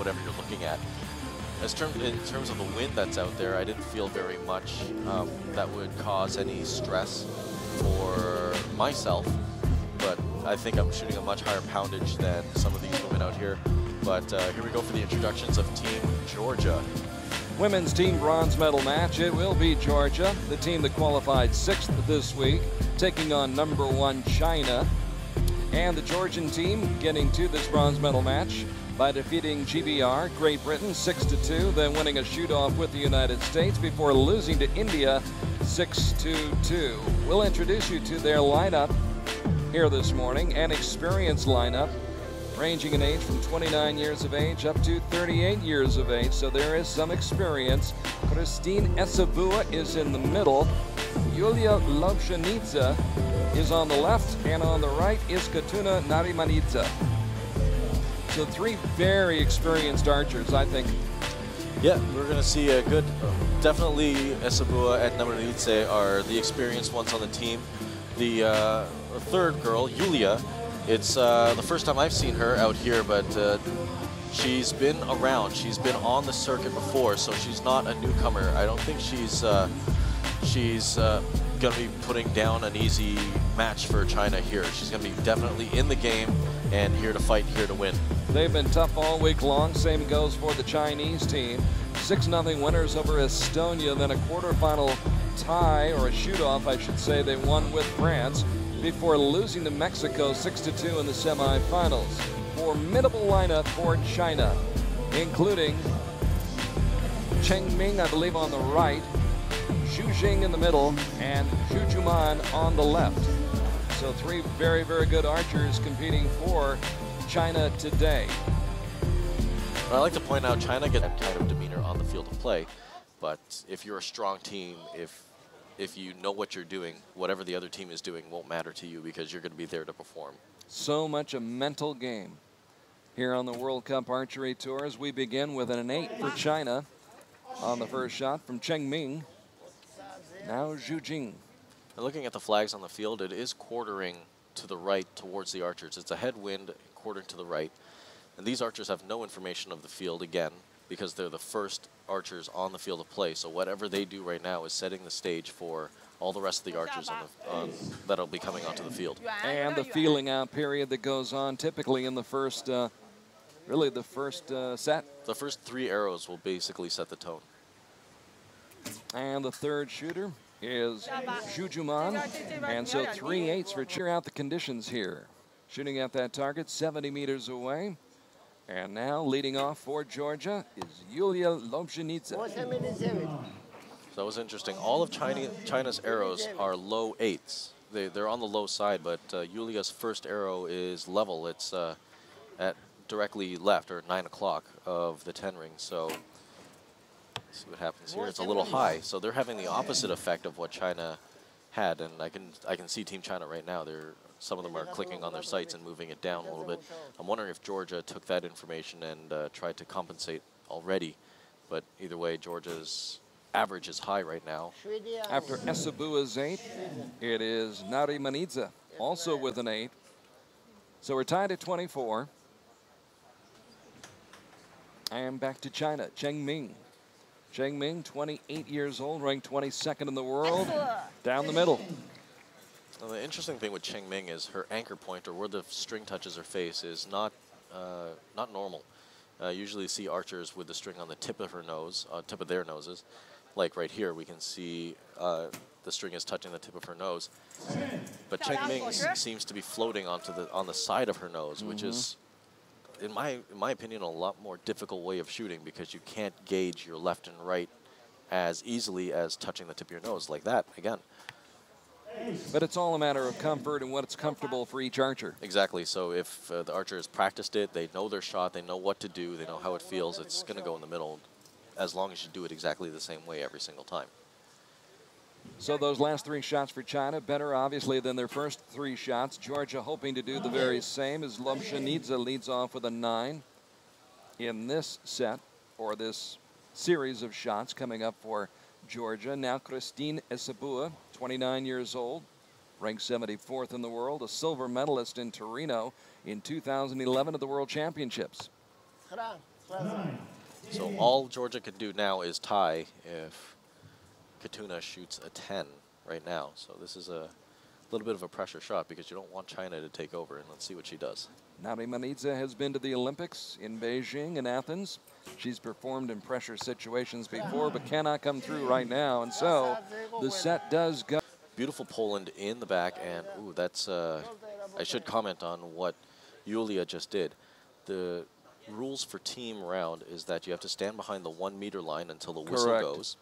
whatever you're looking at. In terms of the wind that's out there, I didn't feel very much that would cause any stress for myself, but I think I'm shooting a much higher poundage than some of these women out here. But here we go for the introductions of Team Georgia. Women's team bronze medal match. It will be Georgia, the team that qualified 6th this week, taking on #1 China. And the Georgian team getting to this bronze medal match by defeating GBR, Great Britain, 6-2, then winning a shoot-off with the United States before losing to India 6-2. We'll introduce you to their lineup here this morning, an experienced lineup ranging in age from 29 years of age up to 38 years of age, so there is some experience. Kristine Esebua is in the middle. Yulia Lobzhenidze is on the left, and on the right is Khatuna Narimanidze. So 3 very experienced archers, I think. Yeah, we're going to see a good, definitely Esebua and Narimanidze are the experienced ones on the team. The third girl, Yulia, it's the first time I've seen her out here, but she's been around. She's been on the circuit before, so she's not a newcomer. I don't think she's going to be putting down an easy match for China here. She's going to be definitely in the game and here to fight, here to win. They've been tough all week long. Same goes for the Chinese team. 6-0 winners over Estonia, then a quarterfinal tie, or a shoot-off, I should say. They won with France before losing to Mexico 6-2 in the semifinals. Formidable lineup for China, including Cheng, Ming, I believe, on the right, Jing in the middle, and Jueman on the left. So 3 very, very good archers competing for China today. I like to point out China get that kind of demeanor on the field of play, but if you're a strong team, if you know what you're doing, whatever the other team is doing won't matter to you because you're going to be there to perform. So much a mental game here on the World Cup Archery Tours. We begin with an 8 for China on the first shot from Cheng Ming. Now Jing. Looking at the flags on the field, it is quartering to the right towards the archers. It's a headwind quartering to the right. And these archers have no information of the field, again, because they're the first archers on the field of play. So whatever they do right now is setting the stage for all the rest of the archers that'll be coming onto the field. And the feeling out period that goes on typically in the first, really the first set. The first 3 arrows will basically set the tone. And the third shooter is Jueman. And so 3 8s for cheer out the conditions here. Shooting at that target 70 meters away. And now leading off for Georgia is Yulia Lobzhenidze. So that was interesting. All of China's arrows are low 8s. They're on the low side, but Yulia's first arrow is level. It's at directly left, or 9 o'clock of the 10 ring. So let's see what happens here. It's a little high. So they're having the opposite effect of what China had, and I can see Team China right now. Some of them are clicking on their sights and moving it down a little bit. I'm wondering if Georgia took that information and tried to compensate already. But either way, Georgia's average is high right now. After Esebua's 8, it is Narimanidze, also with an 8. So we're tied at 24. And back to China, Cheng Ming. Cheng Ming, 28 years old, ranked 22nd in the world, down the middle. Well, the interesting thing with Cheng Ming is her anchor point, or where the string touches her face, is not normal. Usually see archers with the string on the tip of her nose, tip of their noses. Like right here, we can see the string is touching the tip of her nose. But Cheng Ming seems to be floating on the side of her nose, which is, in my opinion, a lot more difficult way of shooting because you can't gauge your left and right as easily as touching the tip of your nose like that, again. But it's all a matter of comfort and what's comfortable for each archer. Exactly. So if the archer has practiced it, they know their shot, they know what to do, they know how it feels, it's going to go in the middle as long as you do it exactly the same way every single time. So those last 3 shots for China, better obviously than their first 3 shots. Georgia hoping to do the very same as Lobzhenidze leads off with a 9 in this set, or this series of shots coming up for Georgia. Now Kristine Esebua, 29 years old, ranked 74th in the world, a silver medalist in Torino in 2011 at the World Championships. So all Georgia can do now is tie if Khatuna shoots a 10 right now. So this is a little bit of a pressure shot because you don't want China to take over. And let's see what she does. Narimanidze has been to the Olympics in Beijing and Athens. She's performed in pressure situations before, but cannot come through right now. And so the set does go. Beautiful Poland in the back, and ooh, that's, I should comment on what Yulia just did. The rules for team round is that you have to stand behind the 1 meter line until the whistle Correct. goes.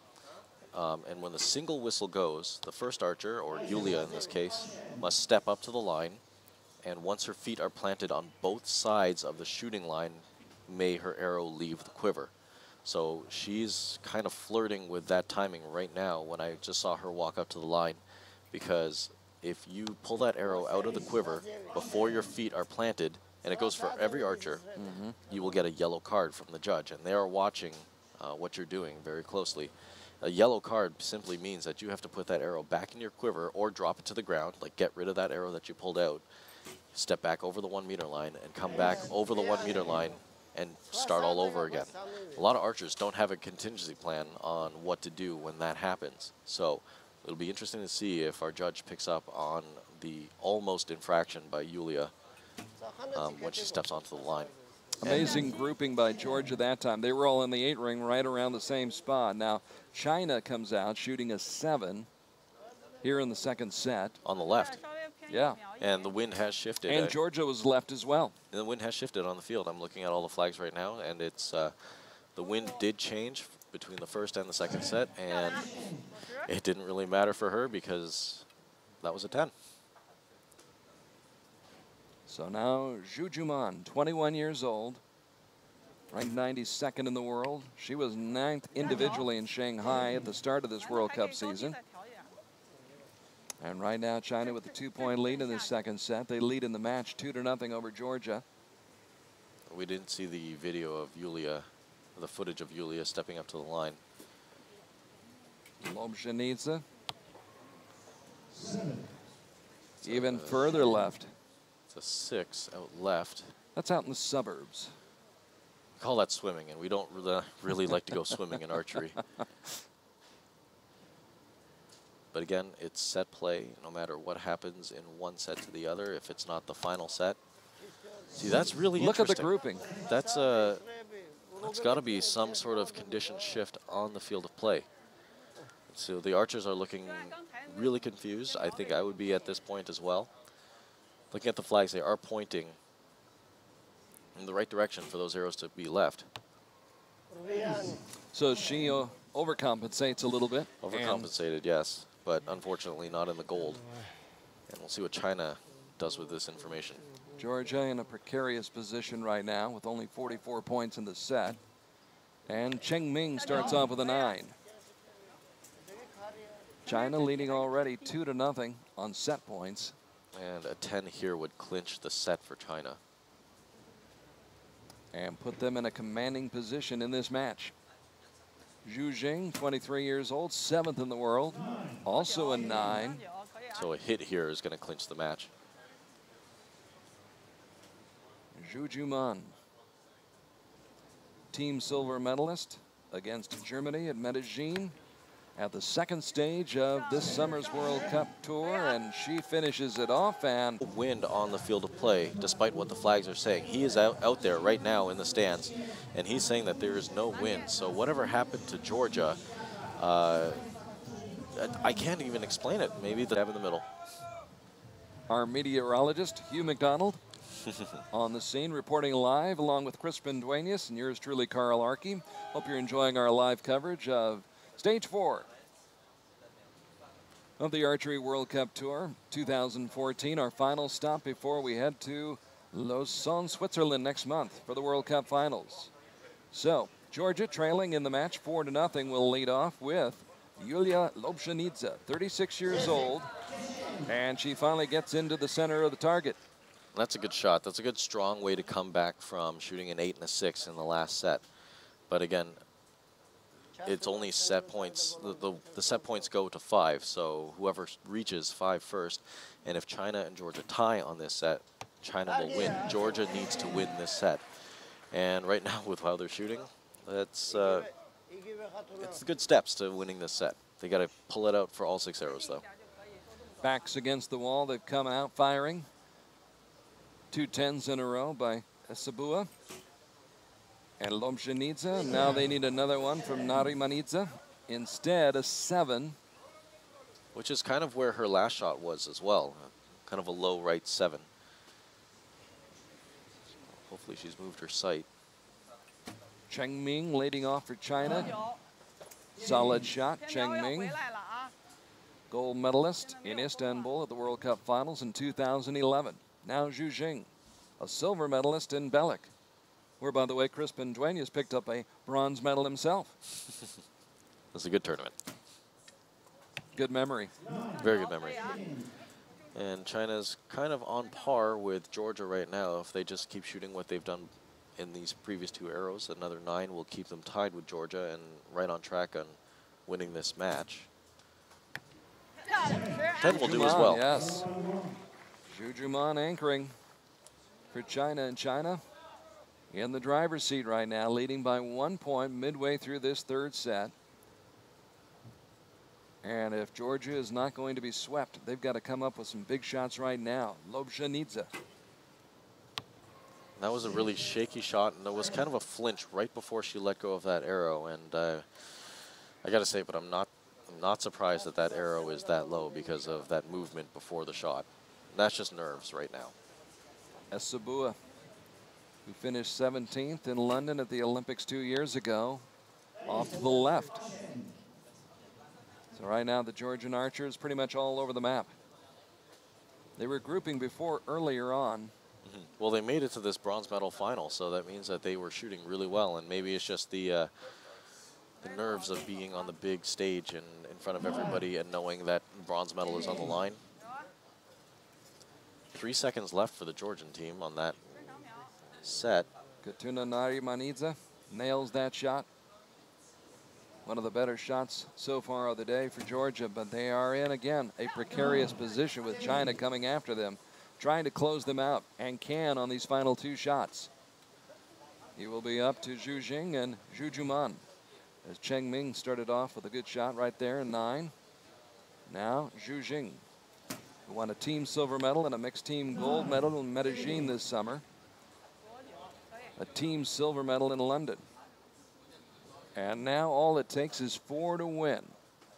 And when the single whistle goes, the first archer, or Yulia in this case, must step up to the line. And once her feet are planted on both sides of the shooting line, may her arrow leave the quiver. So she's kind of flirting with that timing right now when I just saw her walk up to the line. Because if you pull that arrow out of the quiver before your feet are planted, and it goes for every archer, you will get a yellow card from the judge. And they are watching what you're doing very closely. A yellow card simply means that you have to put that arrow back in your quiver or drop it to the ground, like get rid of that arrow that you pulled out, step back over the 1 meter line, and come back over the 1 meter line and start all over again. A lot of archers don't have a contingency plan on what to do when that happens. So it'll be interesting to see if our judge picks up on the almost infraction by Yulia when she steps onto the line. Amazing grouping by Georgia that time. They were all in the 8 ring right around the same spot. Now China comes out shooting a 7 here in the second set. On the left. Yeah. And the wind has shifted. And Georgia was left as well. And the wind has shifted on the field. I'm looking at all the flags right now, and it's the wind did change between the first and the second set, and it didn't really matter for her because that was a 10. So now Jueman, 21 years old, ranked 92nd in the world. She was 9th individually in Shanghai at the start of this World Cup season. And right now, China with a 2-point lead in the second set. They lead in the match 2-0 over Georgia. We didn't see the video of Yulia, the footage of Yulia stepping up to the line. Lobzhenidze. Even further left. It's a 6 out left. That's out in the suburbs. We call that swimming, and we don't really like to go swimming in archery. But again, it's set play, no matter what happens in one set to the other, if it's not the final set. See, that's really Look interesting. at the grouping. That's got to be some sort of condition shift on the field of play. So the archers are looking really confused. I think I would be at this point as well. Looking at the flags, they are pointing in the right direction for those arrows to be left. So she overcompensates a little bit. Overcompensated, yes, but unfortunately not in the gold. And we'll see what China does with this information. Georgia in a precarious position right now with only 44 points in the set. And Cheng Ming starts off with a 9. China leading already 2-0 on set points. And a 10 here would clinch the set for China. And put them in a commanding position in this match. Jing, 23 years old, 7th in the world, also a 9. So a hit here is going to clinch the match. Jueman, team silver medalist against Germany at Medellin at the second stage of this summer's World Cup tour, and she finishes it off. And wind on the field of play, despite what the flags are saying. He is out there right now in the stands, and he's saying that there is no wind. So whatever happened to Georgia, I can't even explain it. Maybe the dab in the middle. Our meteorologist, Hugh McDonald, on the scene, reporting live along with Kristine and yours truly, Carl Archie. Hope you're enjoying our live coverage of Stage 4 of the Archery World Cup Tour 2014, our final stop before we head to Lausanne, Switzerland next month for the World Cup Finals. So, Georgia trailing in the match 4-0 will lead off with Yulia Lobzhenidze, 36 years old, and she finally gets into the center of the target. That's a good shot. That's a good, strong way to come back from shooting an 8 and a 6 in the last set. But again, it's only set points. The set points go to 5, so whoever reaches 5 first. And if China and Georgia tie on this set, China will win. Georgia needs to win this set. And right now, with how they're shooting, it's good steps to winning this set. They got to pull it out for all 6 arrows, though. Backs against the wall, they've come out firing. 2 10s in a row by Esebua and Lobzhenidze. Now they need another one from Narimanidze. Instead, a 7. Which is kind of where her last shot was as well. Kind of a low right 7. Hopefully she's moved her sight. Cheng Ming leading off for China. Solid shot, Cheng Ming. Gold medalist in Istanbul at the World Cup Finals in 2011. Now Jing, a silver medalist in Belek, where, by the way, Kristine has picked up a bronze medal himself. That's a good tournament. Good memory. Very good memory. And China's kind of on par with Georgia right now. If they just keep shooting what they've done in these previous 2 arrows, another 9 will keep them tied with Georgia and right on track on winning this match. 10 will do as well. Yes. Jueman anchoring for China, and China in the driver's seat right now, leading by 1 point midway through this 3rd set. And if Georgia is not going to be swept, they've got to come up with some big shots right now. Lobzhenidze. That was a really shaky shot, and there was kind of a flinch right before she let go of that arrow. And I got to say, but I'm not surprised that that arrow is that low because of that movement before the shot. That's just nerves right now. Esebua, who finished 17th in London at the Olympics 2 years ago, off to the left. So right now the Georgian archer is pretty much all over the map. They were grouping before earlier on. Well, they made it to this bronze medal final, so that means that they were shooting really well, and maybe it's just the nerves of being on the big stage and in front of everybody and knowing that bronze medal is on the line. 3 seconds left for the Georgian team on that set. Khatuna Narimanidze nails that shot. One of the better shots so far of the day for Georgia, but they are in, again, a precarious position with China coming after them, trying to close them out, and can on these final 2 shots. He will be up to Jing and Jueman, as Cheng Ming started off with a good shot right there in 9. Now Jing, who won a team silver medal and a mixed team gold medal in Medellin this summer. A team silver medal in London. And now all it takes is 4 to win.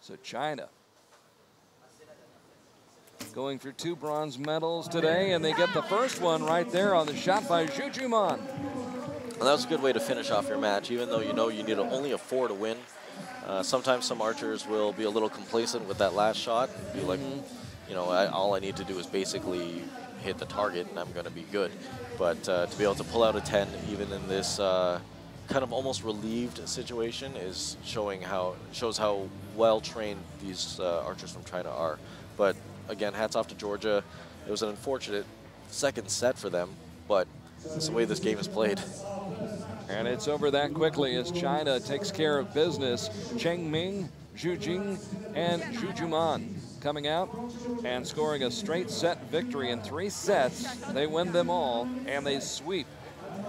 So China going for 2 bronze medals today, and they get the first one right there on the shot by Jueman. Well, that was a good way to finish off your match, even though you know you need only a 4 to win. Sometimes some archers will be a little complacent with that last shot. Be like, you know, all I need to do is basically hit the target and I'm going to be good. But to be able to pull out a 10, even in this kind of almost relieved situation, is shows how well trained these archers from China are. But again, hats off to Georgia. It was an unfortunate 2nd set for them, but it's the way this game is played. And it's over that quickly as China takes care of business. Cheng Ming, Jing, and Jueman coming out and scoring a straight set victory in 3 sets. They win them all, and they sweep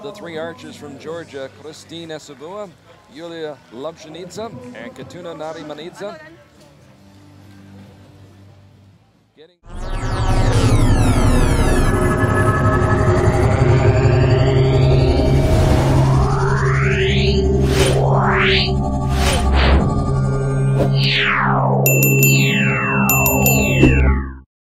the 3 archers from Georgia, Kristine Esebua, Yulia Lobzhenidze, and Khatuna Narimanidze. Yeah.